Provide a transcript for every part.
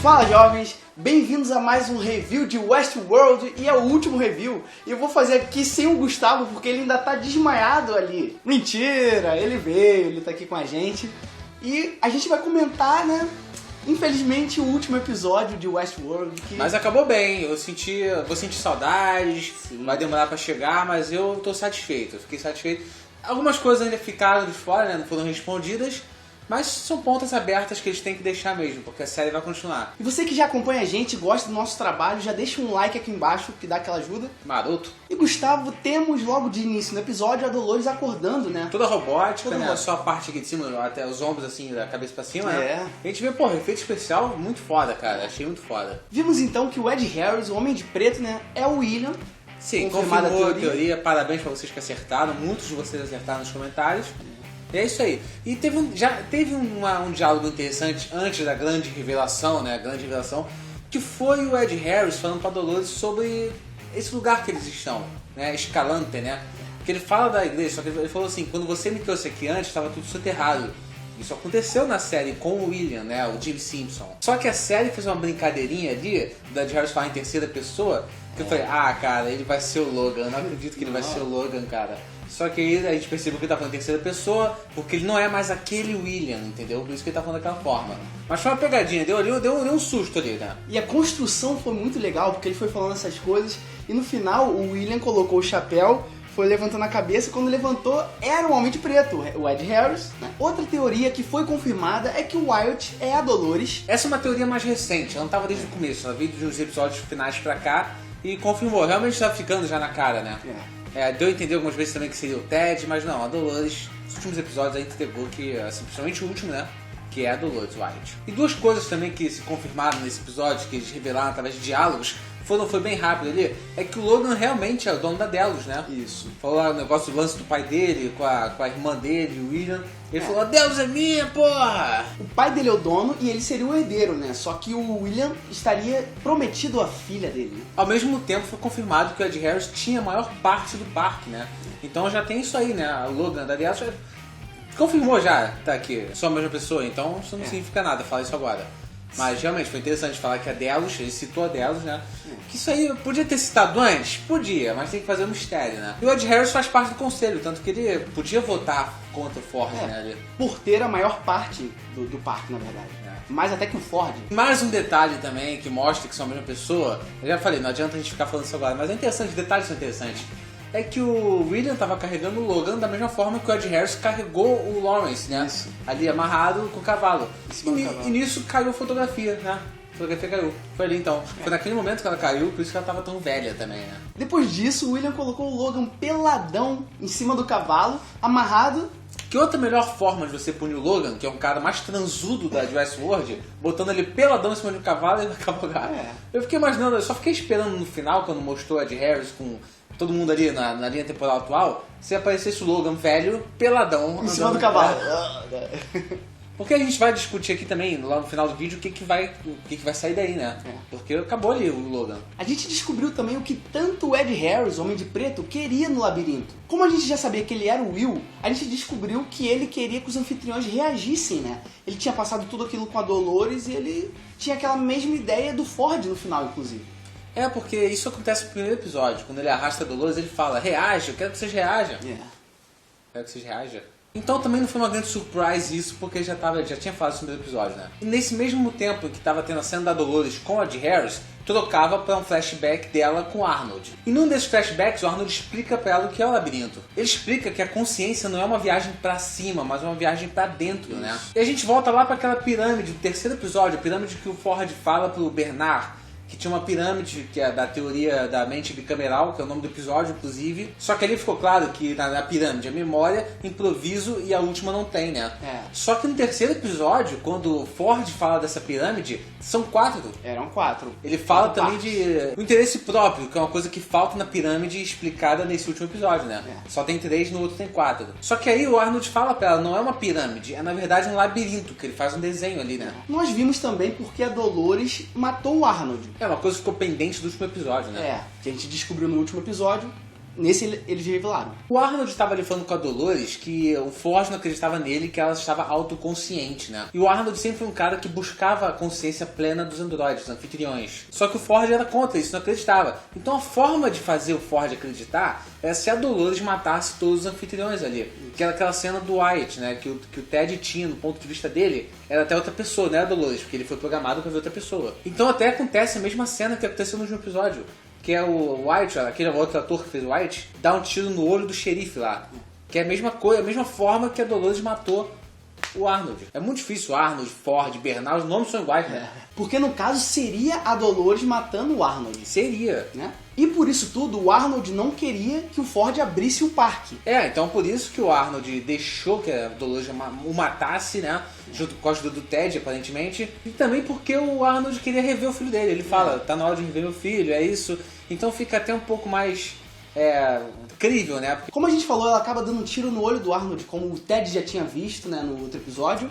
Fala jovens, bem-vindos a mais um review de Westworld e é o último review. E eu vou fazer aqui sem o Gustavo porque ele ainda tá desmaiado ali. Mentira, ele veio, ele tá aqui com a gente. E a gente vai comentar, né, infelizmente o último episódio de Westworld. Mas acabou bem, vou sentir saudades, vai demorar pra chegar, mas eu tô satisfeito, eu fiquei satisfeito. Algumas coisas ainda ficaram de fora, né, não foram respondidas. Mas são pontas abertas que eles têm que deixar mesmo, porque a série vai continuar. E você que já acompanha a gente, gosta do nosso trabalho, já deixa um like aqui embaixo, que dá aquela ajuda. Maroto. E Gustavo, temos logo de início no episódio a Dolores acordando, né? Toda robótica, Toda né? Só a parte aqui de cima, até os ombros assim, da cabeça pra cima, né? É. A gente vê, porra, efeito especial muito foda, cara. Achei muito foda. Vimos então que o Ed Harris, o Homem de Preto, né, é o William. Sim, confirmada confirmou a teoria. Parabéns pra vocês que acertaram. Muitos de vocês acertaram nos comentários. E é isso aí. E já teve um diálogo interessante antes da grande revelação, né? A grande revelação, que foi o Ed Harris falando pra Dolores sobre esse lugar que eles estão, né? Escalante, né? Porque ele fala da igreja, só que ele falou assim, quando você me trouxe aqui antes, estava tudo soterrado. Isso aconteceu na série com o William, né? O Jim Simpson. Só que a série fez uma brincadeirinha ali, da Ed Harris falar em terceira pessoa, que eu falei, cara, ele vai ser o Logan. Eu não acredito que ele vai ser o Logan, cara. Só que aí a gente percebeu que ele tá falando em terceira pessoa, porque ele não é mais aquele William, entendeu? Por isso que ele tá falando daquela forma. Mas foi uma pegadinha, deu um susto ali, né? E a construção foi muito legal, porque ele foi falando essas coisas, e no final o William colocou o chapéu, foi levantando a cabeça, e quando levantou era o Homem de Preto, o Ed Harris, né? Outra teoria que foi confirmada é que o Wyatt é a Dolores. Essa é uma teoria mais recente, ela não tava desde o começo, ela veio dos episódios finais pra cá e confirmou, realmente tá ficando já na cara, né? Deu a entender algumas vezes também que seria o Ted, mas não, a Dolores, nos últimos episódios a gente entregou que, assim, principalmente o último, né? Que é a Dolores Wyatt. E duas coisas também que se confirmaram nesse episódio, que eles revelaram através de diálogos, foi bem rápido ali, é que o Logan realmente é o dono da Delos, né? Isso. Falou lá o negócio do lance do pai dele, com a irmã dele, o William. Ele falou, a Delos é minha, porra! O pai dele é o dono e ele seria o herdeiro, né? Só que o William estaria prometido à filha dele. Ao mesmo tempo foi confirmado que o Ed Harris tinha a maior parte do parque, né? Então já tem isso aí, né? O Logan da Delos já confirmou já, tá aqui, sou a mesma pessoa, então isso não significa nada, falar isso agora. Mas realmente foi interessante falar que a Delos, ele citou a Delos, né? Que isso aí podia ter citado antes? Podia, mas tem que fazer um mistério, né? E o Ed Harris faz parte do conselho, tanto que ele podia votar contra o Ford, né? Ali. Por ter a maior parte do parque, na verdade. Mais até que o Ford. Mais um detalhe também que mostra que são a mesma pessoa. Eu já falei, não adianta a gente ficar falando isso agora, mas é interessante, os detalhes são interessantes. É que o William estava carregando o Logan da mesma forma que o Ed Harris carregou o Lawrence, né? Isso. Ali amarrado com o cavalo. Em cima do cavalo. E nisso caiu a fotografia, né? A fotografia caiu. Foi ali então. Foi naquele momento que ela caiu, por isso que ela estava tão velha também, né? Depois disso, o William colocou o Logan peladão em cima do cavalo, amarrado. Que outra melhor forma de você punir o Logan, que é um cara mais transudo da Westworld, botando ele peladão em cima de um cavalo e ele vai cavalgar. Eu fiquei imaginando, eu só fiquei esperando no final, quando mostrou o Ed Harris com todo mundo ali na linha temporal atual, se aparecesse o Logan velho, peladão. Em cima do cavalo. Porque a gente vai discutir aqui também, lá no final do vídeo, o que vai sair daí, né? Porque acabou ali o Logan. A gente descobriu também o que tanto o Ed Harris, Homem de Preto, queria no labirinto. Como a gente já sabia que ele era o Will, a gente descobriu que ele queria que os anfitriões reagissem, né? Ele tinha passado tudo aquilo com a Dolores e ele tinha aquela mesma ideia do Ford no final, inclusive. Porque isso acontece no primeiro episódio. Quando ele arrasta a Dolores, ele fala, reage, eu quero que vocês reajam. Quero que vocês reajam. Então também não foi uma grande surprise isso, porque já tinha falado isso no primeiro episódio, né? E nesse mesmo tempo que estava tendo a cena da Dolores com o Ed Harris, trocava para um flashback dela com o Arnold. E num desses flashbacks, o Arnold explica para ela o que é o labirinto. Ele explica que a consciência não é uma viagem para cima, mas uma viagem para dentro, né? E a gente volta lá para aquela pirâmide do terceiro episódio, a pirâmide que o Ford fala pro Bernard, que tinha uma pirâmide, que é da teoria da mente bicameral, que é o nome do episódio, inclusive. Só que ali ficou claro que na pirâmide a memória, improviso e a última não tem, né? Só que no terceiro episódio, quando o Ford fala dessa pirâmide, são 4. Eram 4. Ele fala também do interesse próprio, que é uma coisa que falta na pirâmide explicada nesse último episódio, né? Só tem 3, no outro tem 4. Só que aí o Arnold fala pra ela, não é uma pirâmide, é na verdade um labirinto, que ele faz um desenho ali, né? Nós vimos também porque a Dolores matou o Arnold. É uma coisa que ficou pendente do último episódio, né? Que a gente descobriu no último episódio, Nesse eles revelaram. O Arnold estava ali falando com a Dolores que o Ford não acreditava nele, que ela estava autoconsciente, né? E o Arnold sempre foi um cara que buscava a consciência plena dos androides, dos anfitriões. Só que o Ford era contra isso, não acreditava. Então a forma de fazer o Ford acreditar é se a Dolores matasse todos os anfitriões ali. Que era aquela cena do Wyatt, né? Que o Ted tinha, no ponto de vista dele, era até outra pessoa, não era a Dolores, porque ele foi programado para ver outra pessoa. Então até acontece a mesma cena que aconteceu no último episódio. Que é o Wyatt, aquele outro ator que fez o Wyatt, dá um tiro no olho do xerife lá. Que é a mesma coisa, a mesma forma que a Dolores matou o Arnold. É muito difícil, Arnold, Ford, Bernard, os nomes são iguais, né? Porque no caso seria a Dolores matando o Arnold. Seria. Né? E por isso tudo, o Arnold não queria que o Ford abrisse o parque. Então por isso que o Arnold deixou que a Dolores o matasse, né? Junto com a ajuda do Ted, aparentemente. E também porque o Arnold queria rever o filho dele. Ele fala, tá na hora de rever meu filho, é isso. Então fica até um pouco mais crível, né? Como a gente falou, ela acaba dando um tiro no olho do Arnold, como o Ted já tinha visto, né, no outro episódio.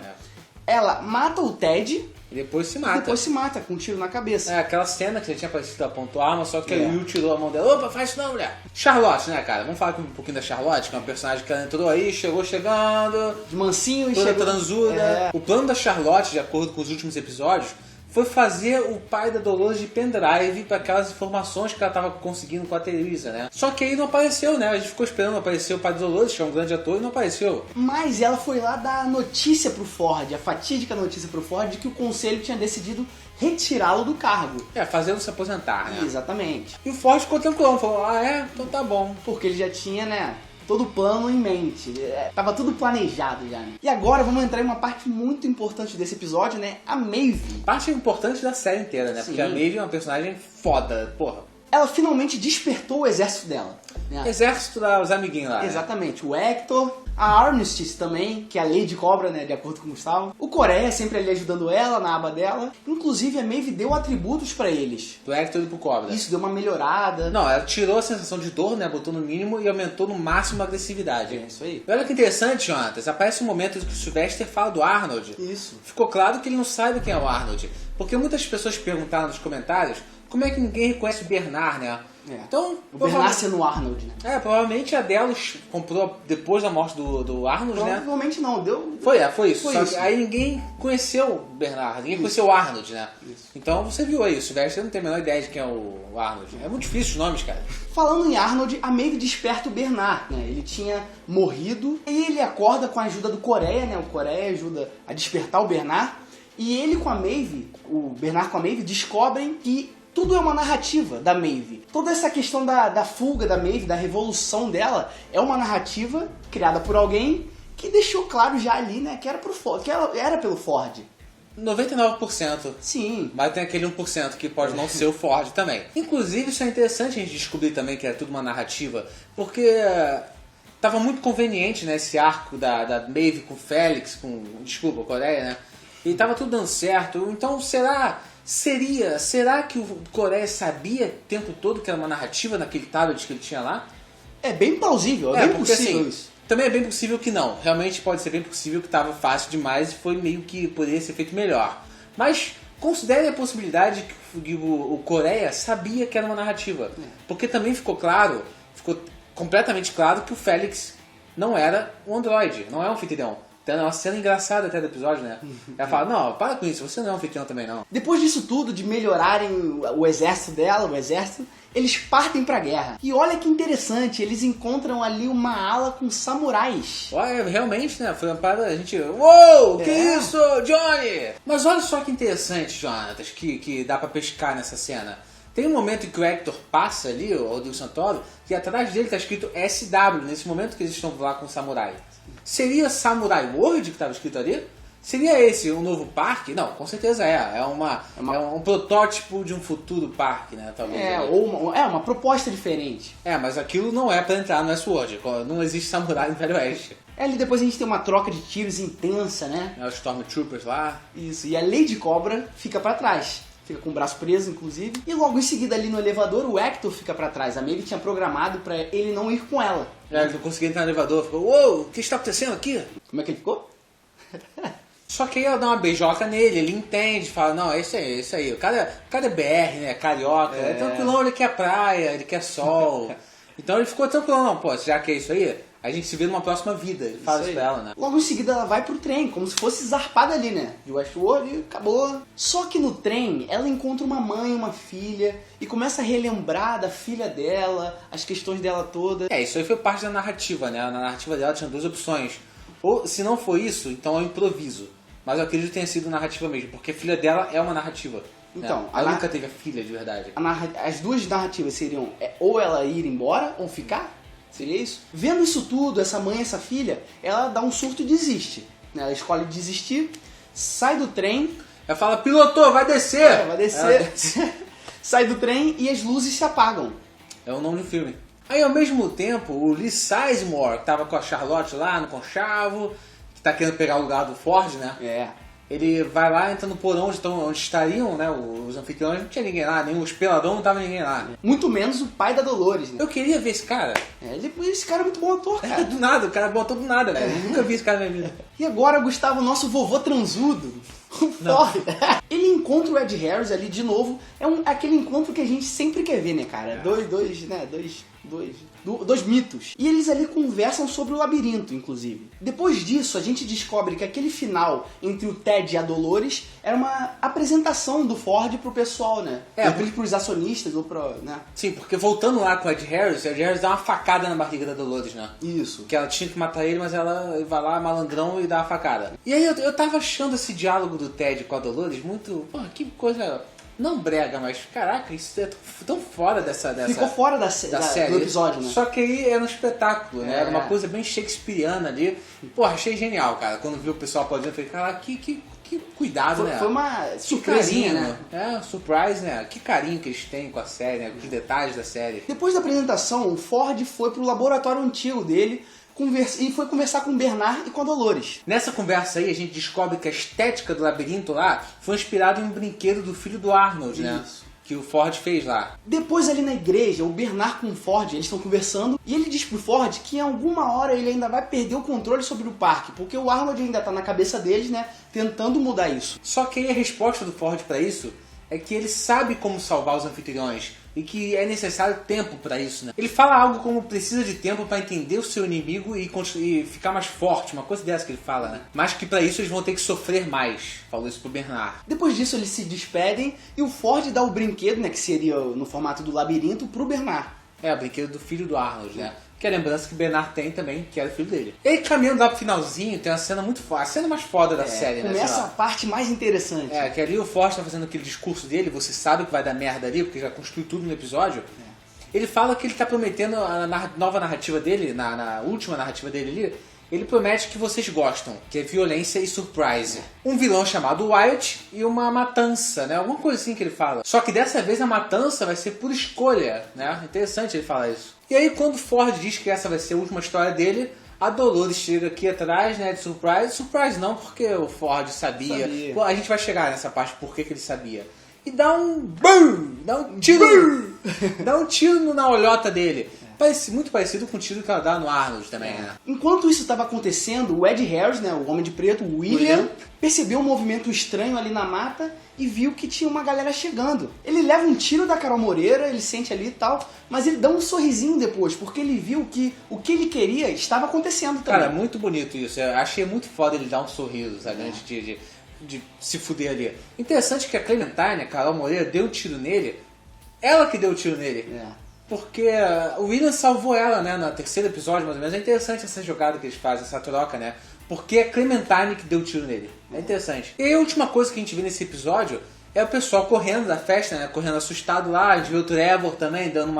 Ela mata o Ted e depois se mata. E depois se mata, com um tiro na cabeça. Aquela cena que já tinha aparecido apontou a arma, só que o Will tirou a mão dela. Opa, faz isso não, mulher. Charlotte, né, cara? Vamos falar um pouquinho da Charlotte, que é uma personagem que ela entrou aí, chegando. De mansinho e toda chegou... transuda. O plano da Charlotte, de acordo com os últimos episódios, foi fazer o pai da Dolores de pendrive para aquelas informações que ela estava conseguindo com a Teresa, né? Só que aí não apareceu, né? A gente ficou esperando aparecer o pai da Dolores, que é um grande ator, e não apareceu. Mas ela foi lá dar a notícia pro Ford, a fatídica notícia pro Ford, de que o conselho tinha decidido retirá-lo do cargo. Fazê-lo se aposentar, né? Exatamente. E o Ford ficou tranquilo, falou, então tá bom. Porque ele já tinha, né, todo o plano em mente. Tava tudo planejado já, né? E agora vamos entrar em uma parte muito importante desse episódio, né? A Maeve. Parte importante da série inteira, né? Sim. Porque a Maeve é uma personagem foda, porra. Ela finalmente despertou o exército dela. Né? Exército dos amiguinhos lá. Exatamente. Né? O Hector, a Armistice também, que é a Lady Cobra, né? De acordo com o Gustavo. O Coreia sempre ali ajudando ela, na aba dela. Inclusive a Maeve deu atributos pra eles. Do Hector e pro Cobra. Isso, deu uma melhorada. Não, ela tirou a sensação de dor, né? Botou no mínimo e aumentou no máximo a agressividade. É isso aí. E olha que interessante, Jonatas. Aparece um momento que o Sylvester fala do Arnold. Isso. Ficou claro que ele não sabe quem é o Arnold. Porque muitas pessoas perguntaram nos comentários como é que ninguém reconhece o Bernard, né? Então, o Bernard sendo o Arnold, né? Provavelmente a Delos comprou depois da morte do Arnold, né? Provavelmente não, deu... Foi isso. Foi Só isso. que aí ninguém conheceu o Bernard, ninguém conheceu o Arnold, né? Isso. Então você viu aí, o Sylvester não tem a menor ideia de quem é o Arnold. É muito difícil os nomes, cara. Falando em Arnold, a Maeve desperta o Bernard, né? Ele tinha morrido e ele acorda com a ajuda do Coreia, né? O Coreia ajuda a despertar o Bernard. E ele com a Maeve, o Bernard com a Maeve, descobrem que tudo é uma narrativa da Maeve. Toda essa questão da fuga da Maeve, da revolução dela, é uma narrativa criada por alguém que deixou claro já ali, né, que era pro Ford, que era pelo Ford. 99%. Sim. Mas tem aquele 1% que pode não ser o Ford também. Inclusive, isso é interessante a gente descobrir também que é tudo uma narrativa, porque tava muito conveniente, né, esse arco da Maeve com o Félix, o Coreia, né? E tava tudo dando certo. Então, será que o Coreia sabia o tempo todo que era uma narrativa naquele tablet que ele tinha lá? É bem plausível, é bem porque, possível assim, isso. Também é bem possível que não. Realmente pode ser bem possível que estava fácil demais e foi meio que poderia ser feito melhor. Mas considere a possibilidade que o Coreia sabia que era uma narrativa. Porque também ficou completamente claro que o Félix não era um androide, não é um anfitrião. Então é uma cena engraçada até do episódio, né? Ela fala, não, para com isso, você não é um anfitrião também, não. Depois disso tudo, de melhorarem o exército dela, eles partem pra guerra. E olha que interessante, eles encontram ali uma ala com samurais. Olha, realmente, né? Foi uma parada, a gente... Uou, que isso, Johnny? Mas olha só que interessante, Jonatas, que dá pra pescar nessa cena. Tem um momento em que o Hector passa ali, o Rodrigo Santoro, que atrás dele tá escrito SW, nesse momento que eles estão lá com o samurai. Seria Samurai World que estava escrito ali? Seria esse um novo parque? Não, com certeza é. É um protótipo de um futuro parque, né? Talvez. Uma proposta diferente. Mas aquilo não é para entrar no Westworld. Não existe samurai no Velho Oeste. Ali depois a gente tem uma troca de tiros intensa, né? Os Stormtroopers lá. Isso, e a Lady Cobra fica pra trás. Fica com o braço preso, inclusive. E logo em seguida, ali no elevador, o Hector fica pra trás. A Maeve tinha programado pra ele não ir com ela. Ele não conseguia entrar no elevador. Ficou, uou, o que está acontecendo aqui? Como é que ele ficou? Só que aí ela dá uma beijoca nele, ele entende, fala, não, é isso aí. O cara é BR, né, carioca, é tranquilão, ele quer praia, ele quer sol. Então ele ficou tranquilo, não, pô, já que é isso aí, a gente se vê numa próxima vida. Ele fala isso pra ela, né? Logo em seguida ela vai pro trem, como se fosse zarpada ali, né? De Westworld e acabou. Só que no trem ela encontra uma mãe, uma filha e começa a relembrar da filha dela, as questões dela toda. Isso aí foi parte da narrativa, né? Na narrativa dela tinha duas opções. Ou, se não foi isso, então é um improviso. Mas eu acredito que tenha sido narrativa mesmo, porque a filha dela é uma narrativa. Então, né? Ela nunca teve a filha de verdade. As duas narrativas seriam ou ela ir embora ou ficar? Seria isso? Vendo isso tudo, essa mãe, essa filha, ela dá um surto e desiste. Ela escolhe desistir, sai do trem. Ela fala, piloto, vai descer! Vai descer. Sai do trem e as luzes se apagam. É o nome do filme. Aí, ao mesmo tempo, o Lee Sizemore, que tava com a Charlotte lá no conchavo, que tá querendo pegar o lugar do Ford, né? Ele vai lá, entra no porão onde estariam, né, os anfitriões, não tinha ninguém lá, nem o hospelador, não tava ninguém lá. Muito menos o pai da Dolores, né? Eu queria ver esse cara. Esse cara é muito bom ator, cara. Do nada, o cara botou do nada, velho. Eu nunca vi esse cara na minha vida. E agora, Gustavo, nosso vovô transudo, o Ford, ele encontra o Ed Harris ali de novo. É aquele encontro que a gente sempre quer ver, né, cara? Dois mitos. E eles ali conversam sobre o labirinto, inclusive. Depois disso, a gente descobre que aquele final entre o Ted e a Dolores era uma apresentação do Ford pro pessoal, né? Pros acionistas ou pro... né? Sim, porque voltando lá com o Ed Harris dá uma facada na barriga da Dolores, né? Isso. Que ela tinha que matar ele, mas ela vai lá, malandrão, e dá uma facada. E aí eu tava achando esse diálogo do Ted com a Dolores muito... Pô, que coisa... Não brega, mas caraca, isso é tão fora dessa... Ficou fora da série, do episódio, né? Só que aí era um espetáculo, né? Era uma coisa bem shakespeariana ali. Pô, achei genial, cara. Quando vi o pessoal aplaudindo, eu falei, cara, que cuidado, né? Foi uma surpresinha, né? Surprise, né? Que carinho que eles têm com a série, né? Com os detalhes da série. Depois da apresentação, o Ford foi pro laboratório antigo dele e foi conversar com o Bernard e com a Dolores. Nessa conversa aí, a gente descobre que a estética do labirinto lá foi inspirada em um brinquedo do filho do Arnold, né? Que o Ford fez lá. Depois ali na igreja, o Bernard com o Ford, eles estão conversando e ele diz pro Ford que em alguma hora ele ainda vai perder o controle sobre o parque, porque o Arnold ainda tá na cabeça deles, né, tentando mudar isso. Só que aí a resposta do Ford pra isso é que ele sabe como salvar os anfitriões e que é necessário tempo pra isso, né? Ele fala algo como precisa de tempo pra entender o seu inimigo e ficar mais forte, uma coisa dessa que ele fala, né? Mas que pra isso eles vão ter que sofrer mais. Falou isso pro Bernard. Depois disso eles se despedem e o Ford dá o brinquedo, né, que seria no formato do labirinto, pro Bernard. O brinquedo do filho do Arnold, né? Que é a lembrança que o Bernard tem também, que era filho dele. E aí, caminhando lá pro finalzinho, tem uma cena muito foda. A cena mais foda da série, né? Começa a parte mais interessante. Que ali o Ford tá fazendo aquele discurso dele, você sabe que vai dar merda ali, porque já construiu tudo no episódio. Ele fala que ele tá prometendo a nova narrativa dele, na última narrativa dele ali, ele promete que vocês gostam, que é violência e surprise. Um vilão chamado Wyatt e uma matança, né? Alguma coisa assim que ele fala. Só que dessa vez a matança vai ser por escolha, né? Interessante ele falar isso. E aí quando Ford diz que essa vai ser a última história dele, a Dolores chega aqui atrás, né, de surprise. Surprise não, porque o Ford sabia. Pô, a gente vai chegar nessa parte, por que ele sabia. E dá um... BUM! Dá um tiro... dá um tiro na olhota dele. Muito parecido com o tiro que ela dá no Arnold também, né? Enquanto isso estava acontecendo, o Ed Harris, né, o Homem de Preto, o William, percebeu um movimento estranho ali na mata e viu que tinha uma galera chegando. Ele leva um tiro da Carol Moreira, ele sente ali e tal, mas ele dá um sorrisinho depois, porque ele viu que o que ele queria estava acontecendo também. Cara, muito bonito isso. Eu achei muito foda ele dar um sorriso, sabe? Antes de se fuder ali. Interessante que a Clementine, a Carol Moreira, deu um tiro nele. Ela que deu o tiro nele. Porque o William salvou ela, né, no terceiro episódio, mais ou menos. É interessante essa jogada que eles fazem, essa troca, né? Porque é a Clementine que deu o tiro nele. É interessante. E a última coisa que a gente vê nesse episódio é o pessoal correndo da festa, né? Correndo assustado lá. A gente vê o Trevor também dando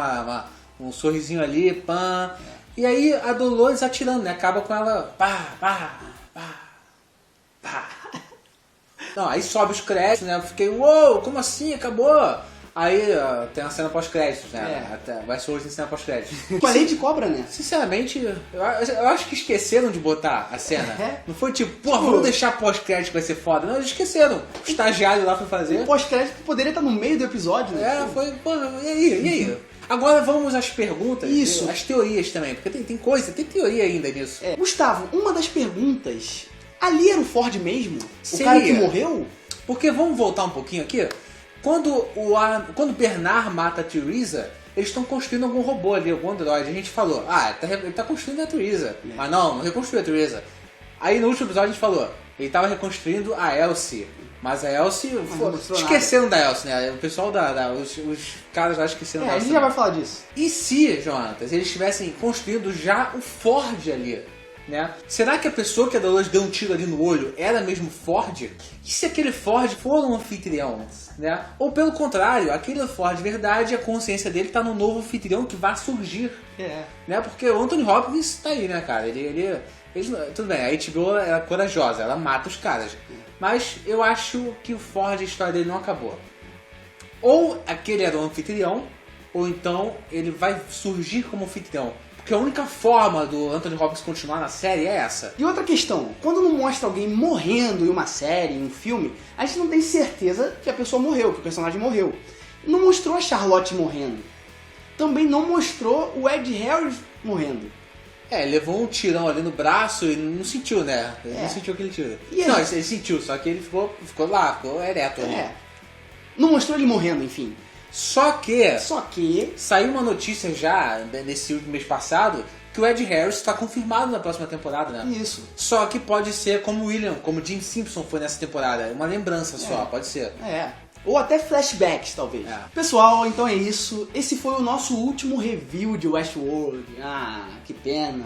um sorrisinho ali, pã. E aí a Dolores atirando, né? Acaba com ela, pá, pá, pá, pá. Não, aí sobe os créditos, né? Eu fiquei, uou, como assim? Acabou? Aí tem uma cena pós-créditos, né? Vai ser hoje em cena pós-créditos. Com a lei de cobra, né? Sinceramente, eu acho que esqueceram de botar a cena. Não foi tipo, pô, vamos deixar pós-crédito que vai ser foda. Não, eles esqueceram. O estagiário lá foi fazer. O pós-crédito poderia estar no meio do episódio, né? Foi, pô, e aí? Agora vamos às perguntas. Isso. Às teorias também, porque tem teoria ainda nisso. Gustavo, uma das perguntas, ali era o Ford mesmo? O cara que morreu? Porque vamos voltar um pouquinho aqui. Quando o Bernard mata a Teresa, eles estão construindo algum robô ali, algum androide. A gente falou, ele tá construindo a Theresa. Mas não reconstruiu a Theresa. Aí no último episódio a gente falou, ele tava reconstruindo a Elsie. Mas a Elsie... esqueceram da Elsie, né? O pessoal os caras lá esqueceram da Elsie. A gente já vai falar disso. E se, Jonatas, eles estivessem construindo já o Ford ali, né? Será que a pessoa que a Dolores deu um tiro ali no olho era mesmo Ford? E se aquele Ford for um anfitrião, né? Ou pelo contrário, aquele Ford de verdade, a consciência dele tá no novo anfitrião que vai surgir. Né? Porque o Anthony Hopkins tá aí, né, cara? Ele tudo bem, a HBO é corajosa, ela mata os caras. Mas eu acho que o Ford, a história dele não acabou. Ou aquele era o anfitrião, ou então ele vai surgir como anfitrião. Porque a única forma do Anthony Hopkins continuar na série é essa. E outra questão, quando não mostra alguém morrendo em uma série, em um filme, a gente não tem certeza que a pessoa morreu, que o personagem morreu. Não mostrou a Charlotte morrendo. Também não mostrou o Ed Harris morrendo. Levou um tirão ali no braço e não sentiu, né? Ele não sentiu aquele tiro. Não, ele sentiu, só que ele ficou lá, ficou ereto ali. Não mostrou ele morrendo, enfim. Só que saiu uma notícia já, nesse último mês passado, que o Ed Harris está confirmado na próxima temporada, né? Isso. Só que pode ser como o William, como o Jim Simpson foi nessa temporada. Uma lembrança só, pode ser. Ou até flashbacks, talvez. Pessoal, então é isso. Esse foi o nosso último review de Westworld. Que pena.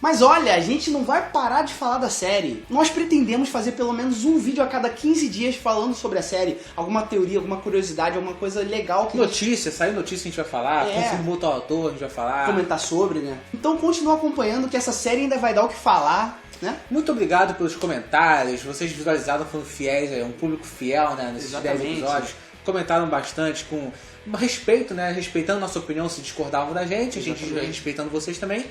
Mas olha, a gente não vai parar de falar da série. Nós pretendemos fazer pelo menos um vídeo a cada 15 dias falando sobre a série. Alguma teoria, alguma curiosidade, alguma coisa legal. Saiu notícia que a gente vai falar. Confirmou tal autor, a gente vai falar. Comentar sobre, né? Então continua acompanhando que essa série ainda vai dar o que falar. Né? Muito obrigado pelos comentários, vocês visualizaram, foram fiéis, um público fiel, né, nesses 10 episódios, comentaram bastante com respeito, né, respeitando nossa opinião, se discordavam da gente, a gente respeitando vocês também.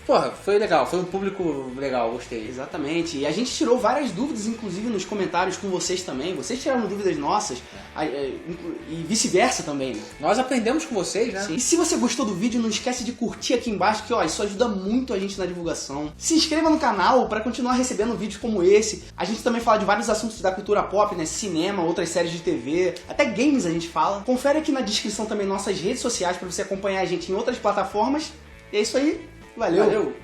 Porra, foi legal, foi um público legal, gostei. Exatamente, e a gente tirou várias dúvidas, inclusive nos comentários com vocês também, vocês tiraram dúvidas nossas, e vice-versa também, né? Nós aprendemos com vocês, né? Sim. E se você gostou do vídeo, não esquece de curtir aqui embaixo, que isso ajuda muito a gente na divulgação. Se inscreva no canal para continuar recebendo vídeos como esse. A gente também fala de vários assuntos da cultura pop, né? Cinema, outras séries de TV, até games a gente fala. Confere aqui na descrição também nossas redes sociais para você acompanhar a gente em outras plataformas. E é isso aí. Valeu!